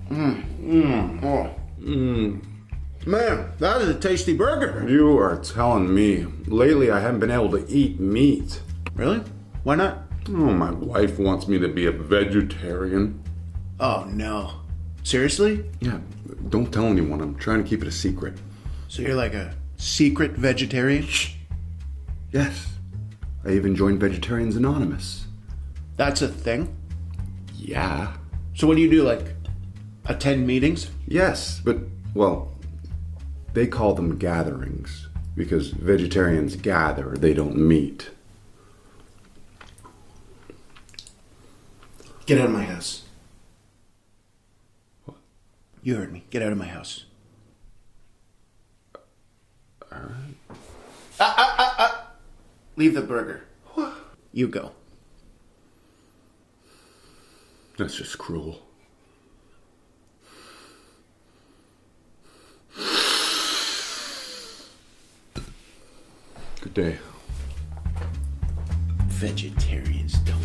Oh. Man, that is a tasty burger. You are telling me. Lately, I haven't been able to eat meat. Really? Why not? Oh, my wife wants me to be a vegetarian. Oh, no. Seriously? Yeah, don't tell anyone. I'm trying to keep it a secret. So you're like a secret vegetarian? Yes. I even joined Vegetarians Anonymous. That's a thing? Yeah. So what do you do, like, attend meetings? Yes, but, well, they call them gatherings because vegetarians gather, they don't meet. Get out of my house. What? You heard me. Get out of my house. All right. Leave the burger. What? You go. That's just cruel. Good day. Vegetarians don't